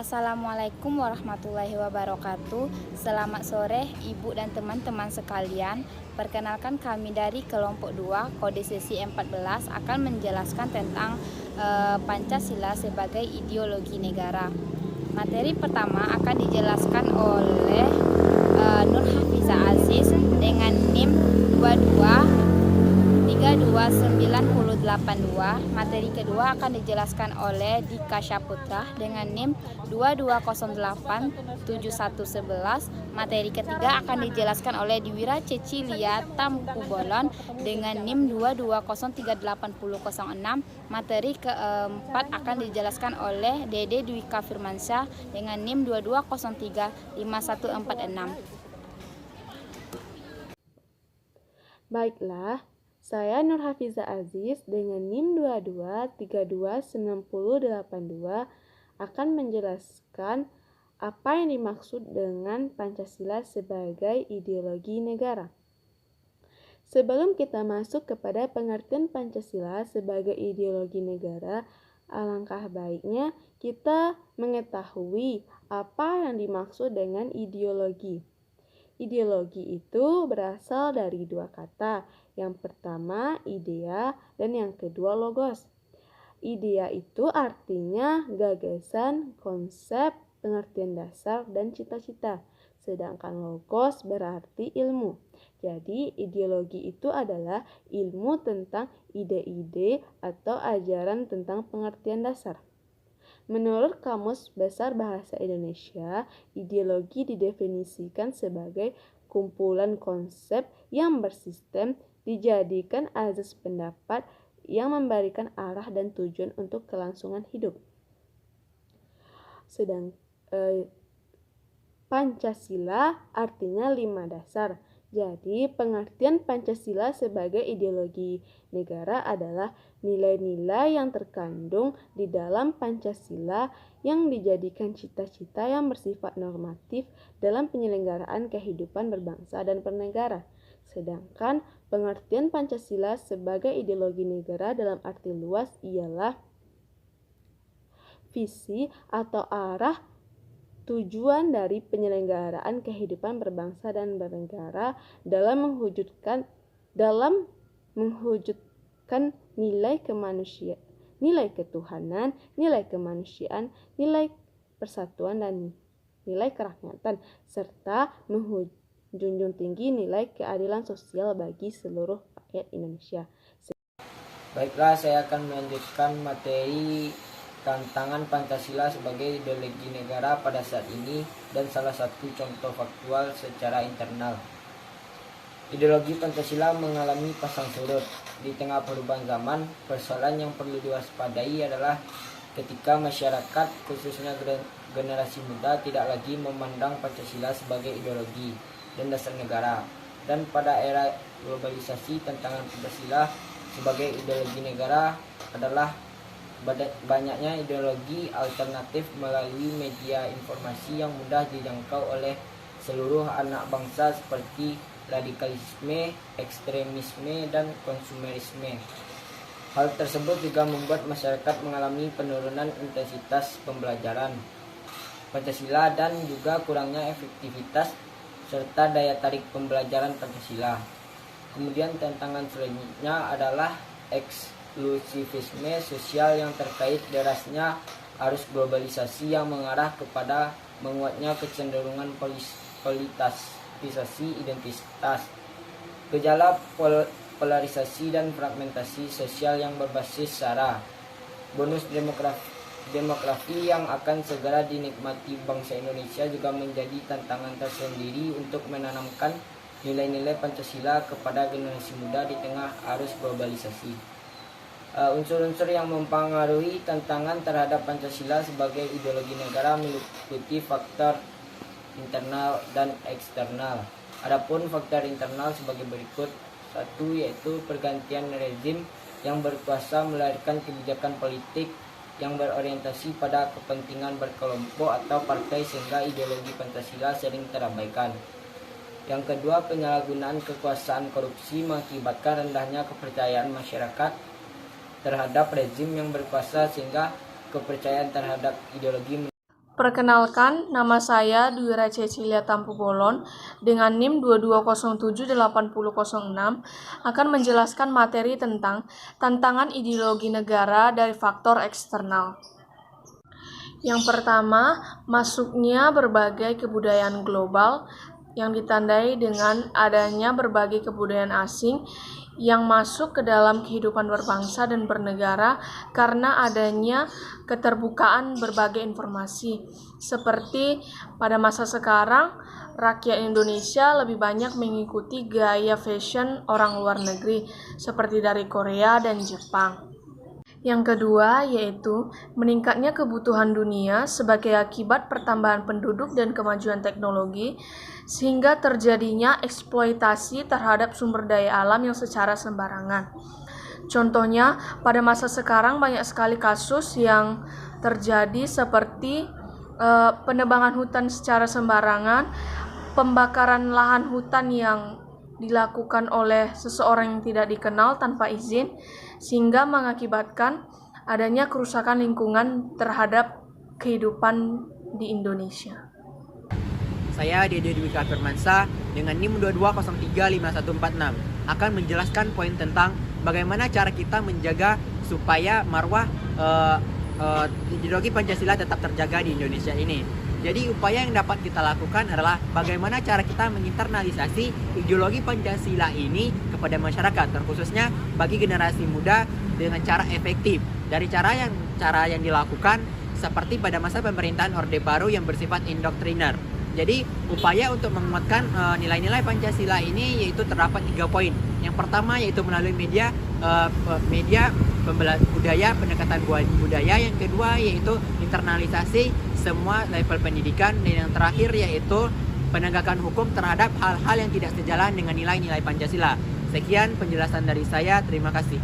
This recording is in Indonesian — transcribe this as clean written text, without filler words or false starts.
Assalamualaikum warahmatullahi wabarakatuh. Selamat sore Ibu dan teman-teman sekalian. Perkenalkan kami dari kelompok 2 kode sesi 14 akan menjelaskan tentang Pancasila sebagai ideologi negara. Materi pertama akan dijelaskan oleh Nur Hafizah Aziz dengan NIM 2232982. Materi kedua akan dijelaskan oleh Dika Syaputra dengan NIM 22087111. Materi ketiga akan dijelaskan oleh Diwira Cecilia Tampubolon dengan NIM 22038006. Materi keempat akan dijelaskan oleh Dede Dwika Firmansyah dengan NIM 22035146. Baiklah, saya Nur Hafizah Aziz dengan NIM 22329082 akan menjelaskan apa yang dimaksud dengan Pancasila sebagai ideologi negara. Sebelum kita masuk kepada pengertian Pancasila sebagai ideologi negara, alangkah baiknya kita mengetahui apa yang dimaksud dengan ideologi. Ideologi itu berasal dari dua kata. Yang pertama idea dan yang kedua logos. Idea itu artinya gagasan, konsep, pengertian dasar, dan cita-cita. Sedangkan logos berarti ilmu. Jadi ideologi itu adalah ilmu tentang ide-ide atau ajaran tentang pengertian dasar. Menurut Kamus Besar Bahasa Indonesia, ideologi didefinisikan sebagai kumpulan konsep yang bersistem dijadikan azas pendapat yang memberikan arah dan tujuan untuk kelangsungan hidup. Pancasila artinya 5 dasar. Jadi, pengertian Pancasila sebagai ideologi negara adalah nilai-nilai yang terkandung di dalam Pancasila yang dijadikan cita-cita yang bersifat normatif dalam penyelenggaraan kehidupan berbangsa dan bernegara. Sedangkan pengertian Pancasila sebagai ideologi negara dalam arti luas ialah visi atau arah tujuan dari penyelenggaraan kehidupan berbangsa dan bernegara dalam mewujudkan nilai kemanusiaan, nilai ketuhanan, nilai kemanusiaan, nilai persatuan dan nilai kerakyatan, serta menjunjung tinggi nilai keadilan sosial bagi seluruh rakyat Indonesia. Baiklah, saya akan melanjutkan materi tantangan Pancasila sebagai ideologi negara pada saat ini dan salah satu contoh faktual secara internal. Ideologi Pancasila mengalami pasang surut. Di tengah perubahan zaman, persoalan yang perlu diwaspadai adalah ketika masyarakat, khususnya generasi muda, tidak lagi memandang Pancasila sebagai ideologi dan dasar negara. Dan pada era globalisasi, tantangan Pancasila sebagai ideologi negara adalah banyaknya ideologi alternatif melalui media informasi yang mudah dijangkau oleh seluruh anak bangsa seperti radikalisme, ekstremisme, dan konsumerisme. Hal tersebut juga membuat masyarakat mengalami penurunan intensitas pembelajaran Pancasila dan juga kurangnya efektivitas serta daya tarik pembelajaran Pancasila. Kemudian tantangan selanjutnya adalah eksklusivisme sosial yang terkait derasnya arus globalisasi yang mengarah kepada menguatnya kecenderungan politisasi identitas, gejala polarisasi dan fragmentasi sosial yang berbasis sara, bonus demografi yang akan segera dinikmati bangsa Indonesia juga menjadi tantangan tersendiri untuk menanamkan nilai-nilai Pancasila kepada generasi muda di tengah arus globalisasi. Unsur-unsur yang mempengaruhi tantangan terhadap Pancasila sebagai ideologi negara meliputi faktor internal dan eksternal. Adapun faktor internal sebagai berikut. 1. Yaitu pergantian rezim yang berkuasa melahirkan kebijakan politik yang berorientasi pada kepentingan berkelompok atau partai sehingga ideologi Pancasila sering terabaikan. Yang kedua, penyalahgunaan kekuasaan korupsi mengakibatkan rendahnya kepercayaan masyarakat terhadap rezim yang berkuasa sehingga kepercayaan terhadap ideologi Perkenalkan, nama saya Dwira Cecilia Tampu Bolon dengan NIM 22078006 akan menjelaskan materi tentang tantangan ideologi negara dari faktor eksternal. Yang pertama, masuknya berbagai kebudayaan global yang ditandai dengan adanya berbagai kebudayaan asing yang masuk ke dalam kehidupan berbangsa dan bernegara karena adanya keterbukaan berbagai informasi. Seperti pada masa sekarang, rakyat Indonesia lebih banyak mengikuti gaya fashion orang luar negeri seperti dari Korea dan Jepang. Yang kedua yaitu meningkatnya kebutuhan dunia sebagai akibat pertambahan penduduk dan kemajuan teknologi sehingga terjadinya eksploitasi terhadap sumber daya alam yang secara sembarangan. Contohnya, pada masa sekarang banyak sekali kasus yang terjadi seperti penebangan hutan secara sembarangan, pembakaran lahan hutan yang dilakukan oleh seseorang yang tidak dikenal tanpa izin, sehingga mengakibatkan adanya kerusakan lingkungan terhadap kehidupan di Indonesia. Saya Dede Dwika Firmansyah dengan NIM 22035146 akan menjelaskan poin tentang bagaimana cara kita menjaga supaya marwah ideologi Pancasila tetap terjaga di Indonesia ini. Jadi upaya yang dapat kita lakukan adalah bagaimana cara kita menginternalisasi ideologi Pancasila ini kepada masyarakat, terkhususnya bagi generasi muda dengan cara efektif. Dari cara yang dilakukan seperti pada masa pemerintahan Orde Baru yang bersifat indoktriner. Jadi upaya untuk menguatkan nilai-nilai Pancasila ini yaitu terdapat 3 poin. Yang pertama yaitu melalui media budaya, pendekatan budaya. Yang kedua yaitu internalisasi semua level pendidikan, dan yang terakhir yaitu penegakan hukum terhadap hal-hal yang tidak sejalan dengan nilai-nilai Pancasila. Sekian penjelasan dari saya, terima kasih.